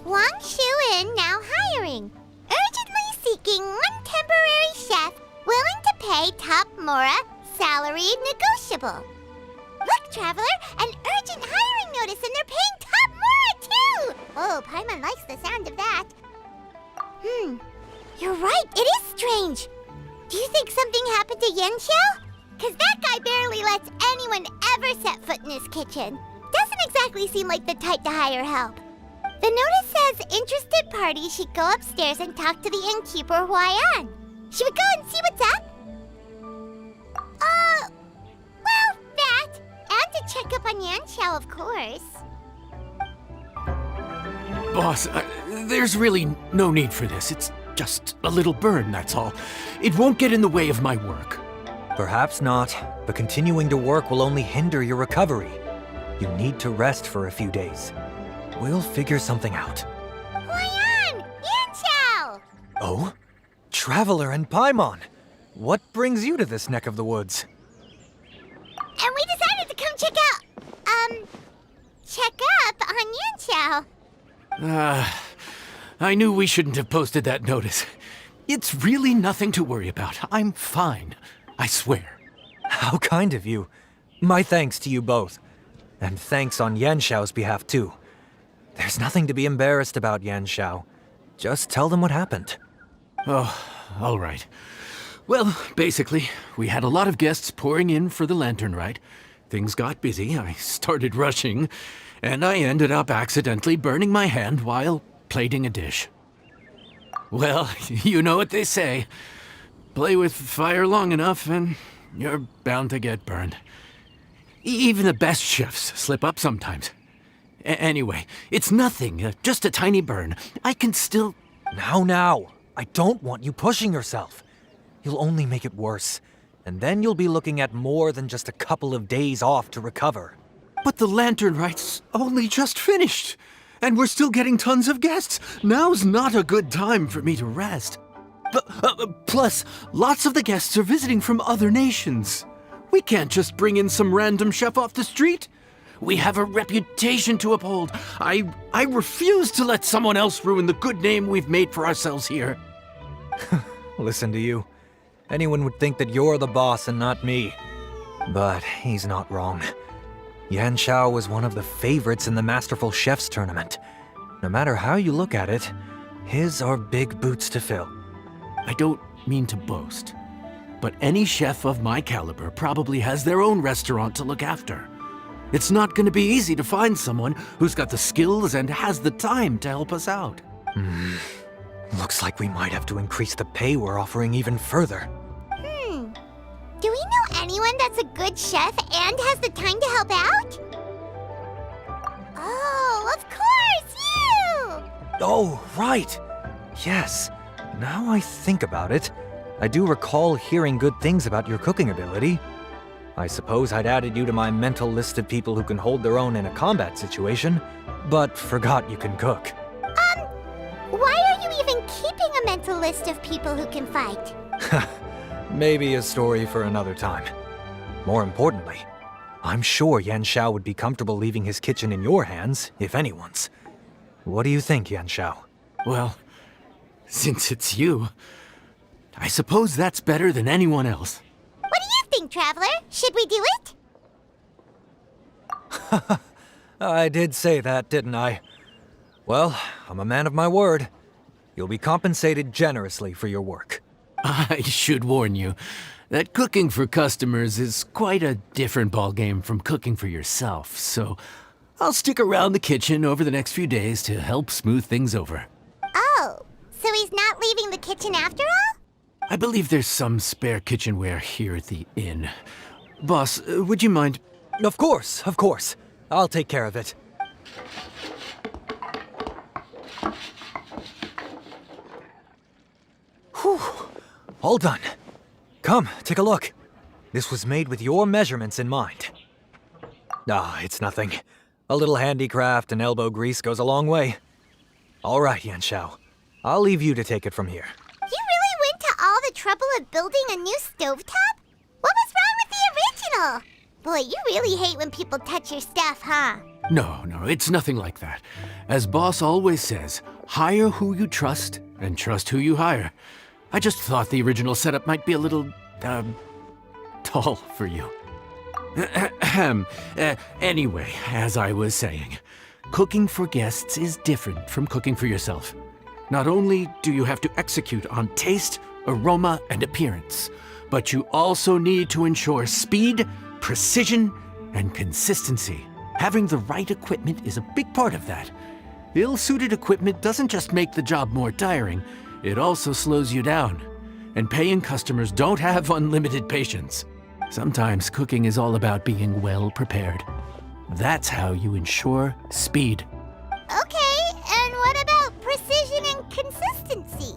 Wangshu Inn now hiring. Urgently seeking one temporary chef willing to pay top Mora, salary negotiable. Look, Traveler, an urgent hiring notice and they're paying top Mora too! Oh, Paimon likes the sound of that. You're right, it is strange. Do you think something happened to Yanxiao? Cause that guy barely lets anyone ever set foot in his kitchen. Doesn't exactly seem like the type to hire help. The notice says interested parties should go upstairs and talk to the innkeeper Huayan. Should we go and see what's up? Well, that. And to check up on Yanxiao, of course. Boss, there's really no need for this. It's just a little burn, that's all. It won't get in the way of my work. Perhaps not, but continuing to work will only hinder your recovery. You need to rest for a few days. We'll figure something out. Huayan! Yanxiao! Oh? Traveler and Paimon! What brings you to this neck of the woods? And we decided to come check up on Yanxiao. I knew we shouldn't have posted that notice. It's really nothing to worry about. I'm fine. I swear. How kind of you. My thanks to you both. And thanks on Yanxiao's behalf, too. There's nothing to be embarrassed about, Yanxiao. Just tell them what happened. Oh, all right. Well, basically, we had a lot of guests pouring in for the lantern ride. Things got busy, I started rushing, and I ended up accidentally burning my hand while plating a dish. Well, you know what they say. Play with fire long enough and you're bound to get burned. Even the best chefs slip up sometimes. Anyway, it's nothing, just a tiny burn. I can still... Now, I don't want you pushing yourself. You'll only make it worse, and then you'll be looking at more than just a couple of days off to recover. But the lantern ride's only just finished, and we're still getting tons of guests. Now's not a good time for me to rest. Plus, lots of the guests are visiting from other nations. We can't just bring in some random chef off the street. We have a reputation to uphold. I refuse to let someone else ruin the good name we've made for ourselves here. Listen to you. Anyone would think that you're the boss and not me. But he's not wrong. Yanxiao was one of the favorites in the Masterful Chefs tournament. No matter how you look at it, his are big boots to fill. I don't mean to boast, but any chef of my caliber probably has their own restaurant to look after. It's not going to be easy to find someone who's got the skills and has the time to help us out. Looks like we might have to increase the pay we're offering even further. Do we know anyone that's a good chef and has the time to help out? Oh, of course, you! Oh, right! Yes. Now I think about it, I do recall hearing good things about your cooking ability. I suppose I'd added you to my mental list of people who can hold their own in a combat situation, but forgot you can cook. Why are you even keeping a mental list of people who can fight? Maybe a story for another time. More importantly, I'm sure Yanxiao would be comfortable leaving his kitchen in your hands, if anyone's. What do you think, Yanxiao? Well, since it's you, I suppose that's better than anyone else. What do you think, Traveler? Should we do it? I did say that, didn't I? Well, I'm a man of my word. You'll be compensated generously for your work. I should warn you that cooking for customers is quite a different ballgame from cooking for yourself, so I'll stick around the kitchen over the next few days to help smooth things over. Oh, so he's not leaving the kitchen after all? I believe there's some spare kitchenware here at the inn. Boss, would you mind? Of course. I'll take care of it. Whew. All done. Come, take a look. This was made with your measurements in mind. It's nothing. A little handicraft and elbow grease goes a long way. All right, Yanxiao. I'll leave you to take it from here. You really went to all the trouble of building a new stovetop? What was wrong with the original? Boy, you really hate when people touch your stuff, huh? No, it's nothing like that. As boss always says, hire who you trust and trust who you hire. I just thought the original setup might be a little, tall for you. Anyway, as I was saying, cooking for guests is different from cooking for yourself. Not only do you have to execute on taste, aroma, and appearance, but you also need to ensure speed, precision, and consistency. Having the right equipment is a big part of that. Ill-suited equipment doesn't just make the job more tiring, it also slows you down. And paying customers don't have unlimited patience. Sometimes cooking is all about being well prepared. That's how you ensure speed. Okay, and what about precision and consistency?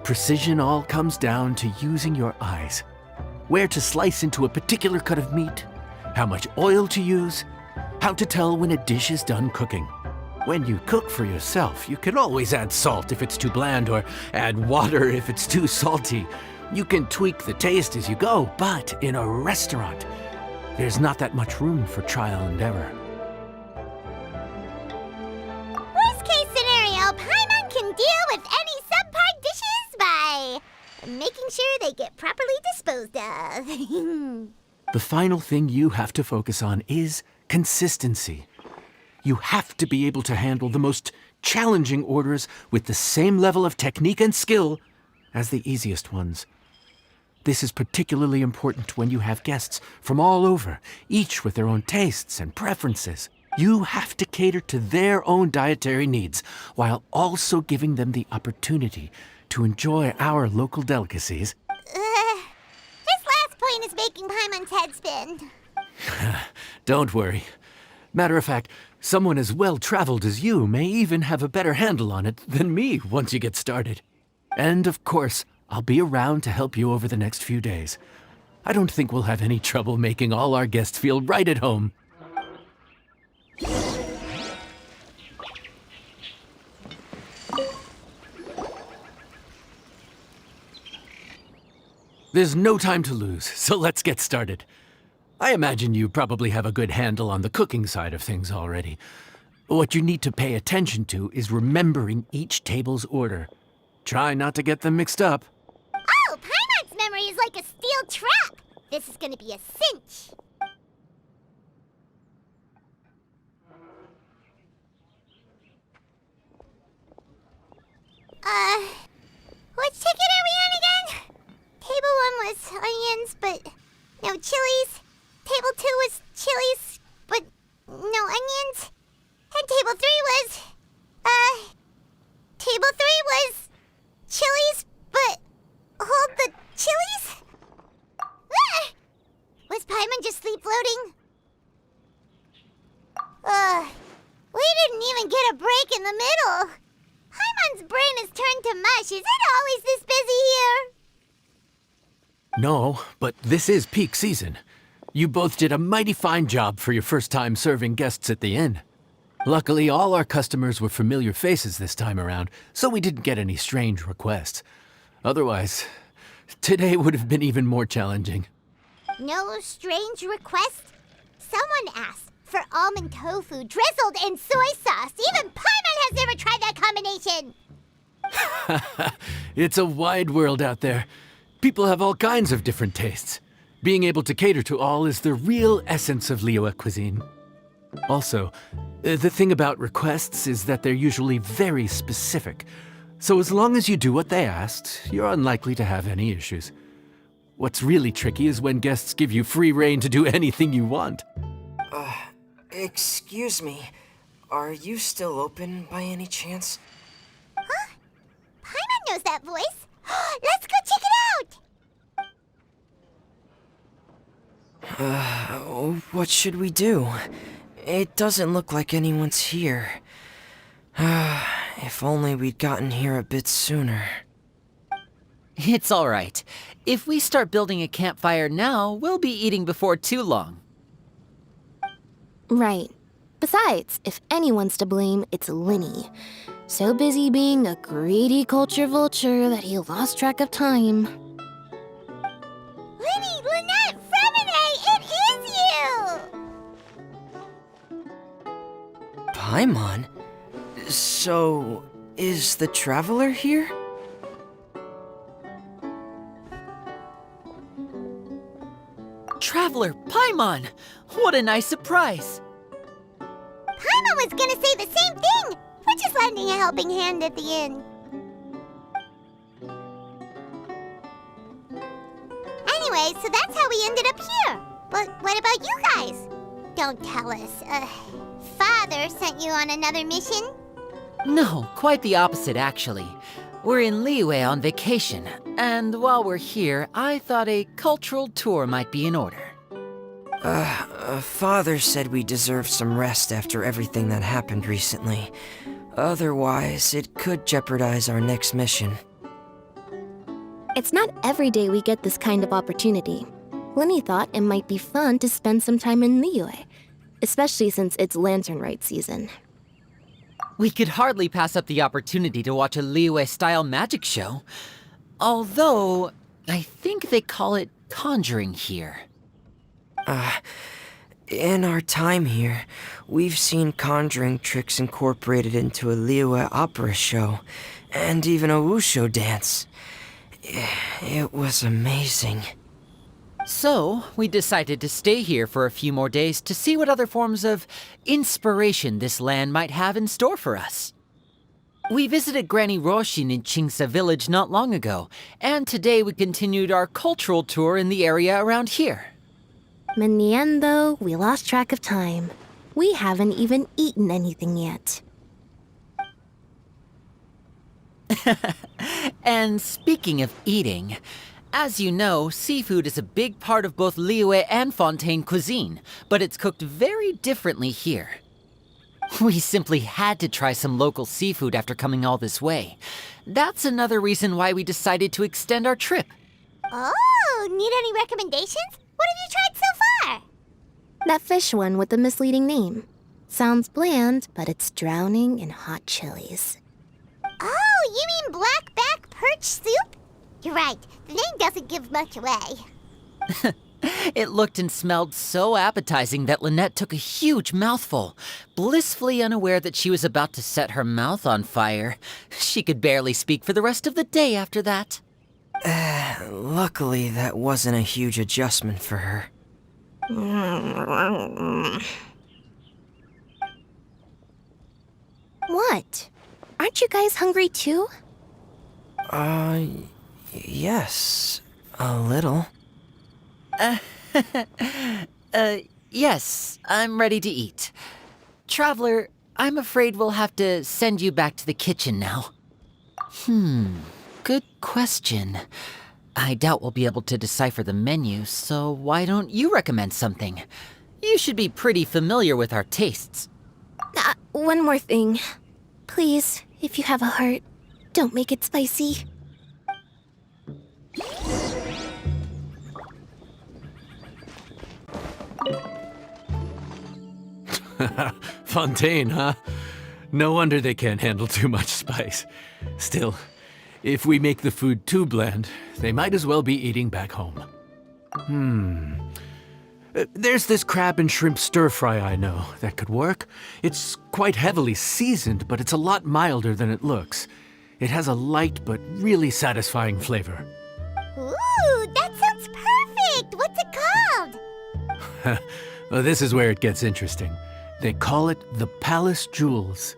Precision all comes down to using your eyes. Where to slice into a particular cut of meat, how much oil to use, how to tell when a dish is done cooking. When you cook for yourself, you can always add salt if it's too bland or add water if it's too salty. You can tweak the taste as you go, but in a restaurant, there's not that much room for trial and error. Worst case scenario, Paimon can deal with any subpar dishes by making sure they get properly disposed of. The final thing you have to focus on is consistency. You have to be able to handle the most challenging orders with the same level of technique and skill as the easiest ones. This is particularly important when you have guests from all over, each with their own tastes and preferences. You have to cater to their own dietary needs, while also giving them the opportunity to enjoy our local delicacies. This last point is making Paimon's head spin. Don't worry. Matter of fact, someone as well-traveled as you may even have a better handle on it than me once you get started. And of course, I'll be around to help you over the next few days. I don't think we'll have any trouble making all our guests feel right at home. There's no time to lose, so let's get started. I imagine you probably have a good handle on the cooking side of things already. What you need to pay attention to is remembering each table's order. Try not to get them mixed up. Oh, Paimon's memory is like a steel trap. This is gonna be a cinch. Which ticket are we on again? Table 1 was onions, but no chilies. Table 2 was chilies, but no onions. And table 3 was, table 3 was chilies, but hold the chilies? Was Paimon just sleep floating? We didn't even get a break in the middle. Paimon's brain has turned to mush. Is it always this busy here? No, but this is peak season. You both did a mighty fine job for your first time serving guests at the inn. Luckily, all our customers were familiar faces this time around, so we didn't get any strange requests. Otherwise, today would have been even more challenging. No strange request? Someone asked for almond tofu drizzled in soy sauce. Even Paimon has never tried that combination. It's a wide world out there. People have all kinds of different tastes. Being able to cater to all is the real essence of Liyue cuisine. Also, the thing about requests is that they're usually very specific. So as long as you do what they asked, you're unlikely to have any issues. What's really tricky is when guests give you free rein to do anything you want. Excuse me. Are you still open by any chance? Huh? Paimon knows that voice. Let's go check it out! What should we do? It doesn't look like anyone's here. If only we'd gotten here a bit sooner. It's all right. If we start building a campfire now, we'll be eating before too long. Right. Besides, if anyone's to blame, it's Lyney. So busy being a greedy culture vulture that he lost track of time. Lyney, Lynette, Freminet, it is you! Paimon? So, is the Traveler here? Traveler Paimon! What a nice surprise! Paimon was gonna say the same thing! We're just lending a helping hand at the inn. Anyway, so that's how we ended up here. But what about you guys? Don't tell us. Father sent you on another mission? No, quite the opposite, actually. We're in Liyue on vacation, and while we're here, I thought a cultural tour might be in order. Father said we deserve some rest after everything that happened recently. Otherwise, it could jeopardize our next mission. It's not every day we get this kind of opportunity. Lyney thought it might be fun to spend some time in Liyue, especially since it's Lantern Rite season. We could hardly pass up the opportunity to watch a Liyue-style magic show. Although, I think they call it conjuring here. In our time here, we've seen conjuring tricks incorporated into a Liyue opera show, and even a wushu dance. It was amazing. So, we decided to stay here for a few more days to see what other forms of inspiration this land might have in store for us. We visited Granny Roshin in Chingsa village not long ago, and today we continued our cultural tour in the area around here. In the end, though, we lost track of time. We haven't even eaten anything yet. And speaking of eating, as you know, seafood is a big part of both Liyue and Fontaine cuisine, but it's cooked very differently here. We simply had to try some local seafood after coming all this way. That's another reason why we decided to extend our trip. Oh, need any recommendations? What have you tried so far? That fish one with the misleading name. Sounds bland, but it's drowning in hot chilies. Oh, you mean blackback perch soup? You're right, the name doesn't give much away. It looked and smelled so appetizing that Lynette took a huge mouthful, blissfully unaware that she was about to set her mouth on fire. She could barely speak for the rest of the day after that. Luckily, that wasn't a huge adjustment for her. What? Aren't you guys hungry too? Yes, a little. Yes, I'm ready to eat. Traveler, I'm afraid we'll have to send you back to the kitchen now. Good question. I doubt we'll be able to decipher the menu, so why don't you recommend something? You should be pretty familiar with our tastes. One more thing. Please, if you have a heart, don't make it spicy. Fontaine, huh? No wonder they can't handle too much spice. Still, if we make the food too bland, they might as well be eating back home. There's this crab and shrimp stir-fry I know that could work. It's quite heavily seasoned, but it's a lot milder than it looks. It has a light but really satisfying flavor. Ooh, that sounds perfect! What's it called? Well, this is where it gets interesting. They call it the Palace Jewels.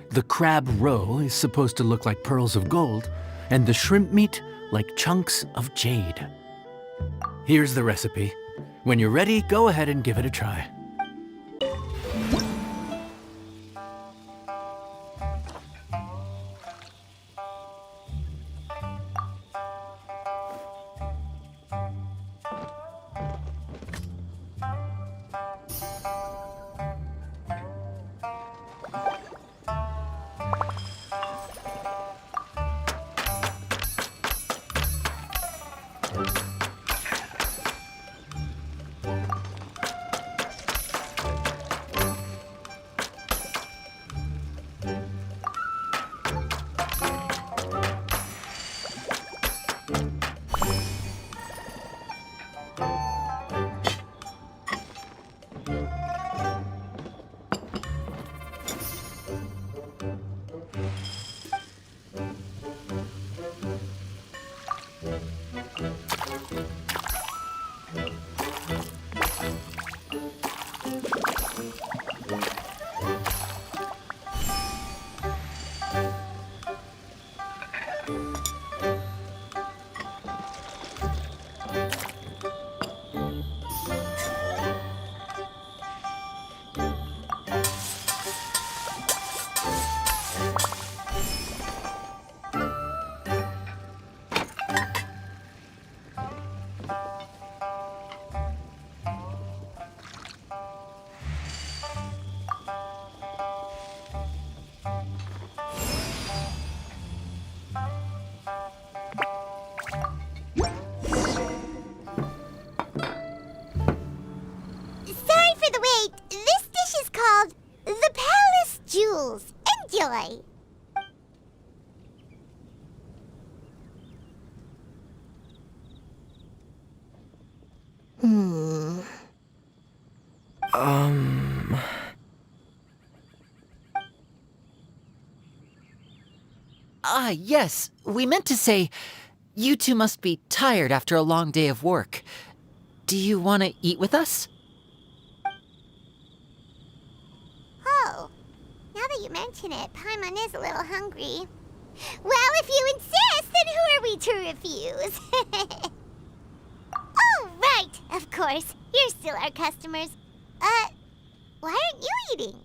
The crab roe is supposed to look like pearls of gold, and the shrimp meat like chunks of jade. Here's the recipe. When you're ready, go ahead and give it a try. Sorry for the wait. This dish is called the Palace Jewels. Enjoy. Ah, yes. We meant to say, you two must be tired after a long day of work. Do you want to eat with us? Oh, now that you mention it, Paimon is a little hungry. Well, if you insist, then who are we to refuse? Oh, right, of course. You're still our customers. Why aren't you eating?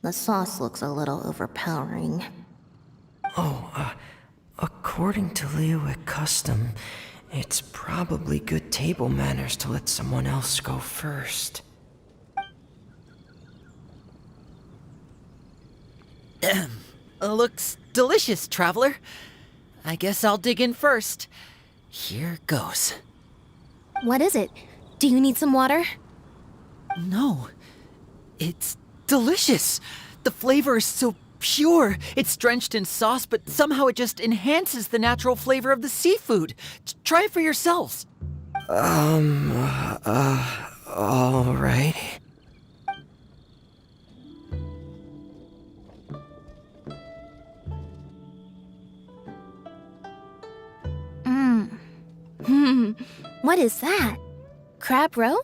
The sauce looks a little overpowering. According to Liyue custom, it's probably good table manners to let someone else go first. Looks delicious, traveler. I guess I'll dig in first. Here goes. What is it? Do you need some water? No, it's delicious. The flavor is so pure. It's drenched in sauce, but somehow it just enhances the natural flavor of the seafood. Try it for yourselves. All right. What is that? Crab roe?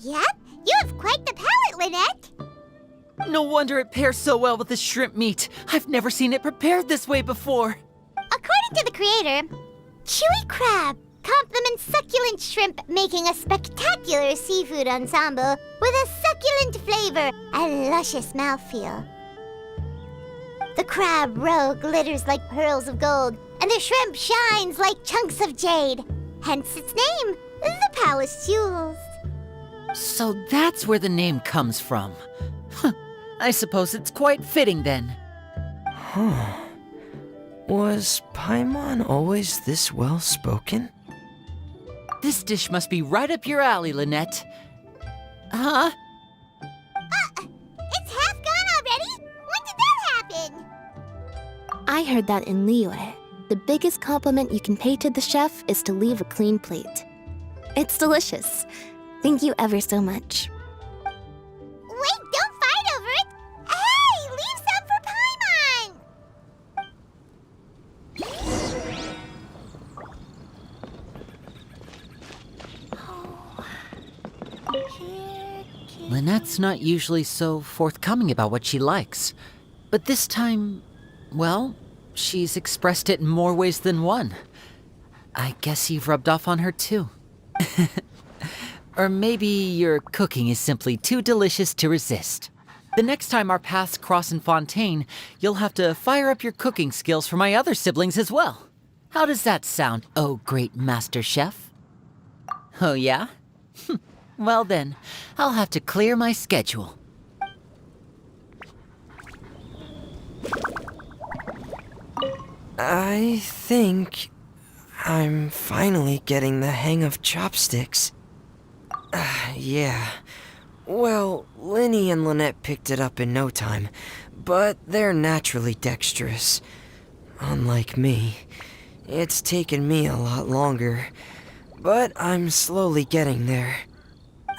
Yep, you have quite the palate, Lynette. No wonder it pairs so well with the shrimp meat. I've never seen it prepared this way before. According to the creator, chewy crab complements succulent shrimp, making a spectacular seafood ensemble with a succulent flavor and luscious mouthfeel. The crab roe glitters like pearls of gold, and the shrimp shines like chunks of jade. Hence its name, the Palace Jewels. So that's where the name comes from. Huh. I suppose it's quite fitting then. Was Paimon always this well-spoken? This dish must be right up your alley, Lynette. Huh? It's half gone already? When did that happen? I heard that in Liyue, the biggest compliment you can pay to the chef is to leave a clean plate. It's delicious. Thank you ever so much. Wait, don't fight over it! Hey, leave some for Paimon! Lynette's not usually so forthcoming about what she likes. But this time, well, she's expressed it in more ways than one. I guess you've rubbed off on her too. Or maybe your cooking is simply too delicious to resist. The next time our paths cross in Fontaine, you'll have to fire up your cooking skills for my other siblings as well. How does that sound, oh great master chef? Oh yeah? Well then, I'll have to clear my schedule. I think I'm finally getting the hang of chopsticks. Yeah. Well, Lyney and Lynette picked it up in no time, but they're naturally dexterous. Unlike me, it's taken me a lot longer, but I'm slowly getting there.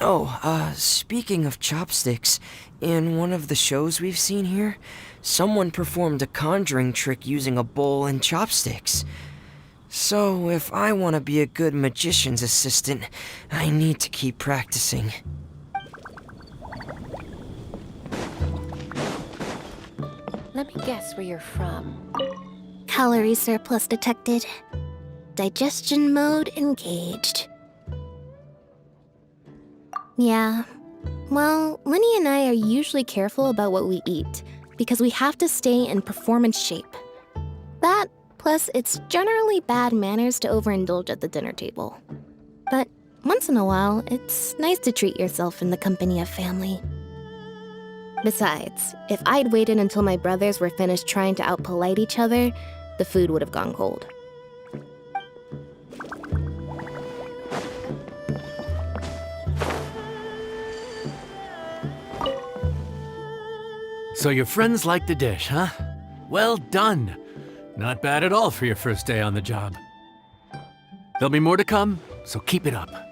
Oh, speaking of chopsticks, in one of the shows we've seen here, someone performed a conjuring trick using a bowl and chopsticks. So, if I want to be a good magician's assistant, I need to keep practicing. Let me guess where you're from. Calorie surplus detected. Digestion mode engaged. Yeah, Well, Lyney and I are usually careful about what we eat because we have to stay in performance shape. That, plus it's generally bad manners to overindulge at the dinner table. But once in a while, it's nice to treat yourself in the company of family. Besides, if I'd waited until my brothers were finished trying to outpolite each other, the food would have gone cold. So your friends like the dish, huh? Well done. Not bad at all for your first day on the job. There'll be more to come, so keep it up.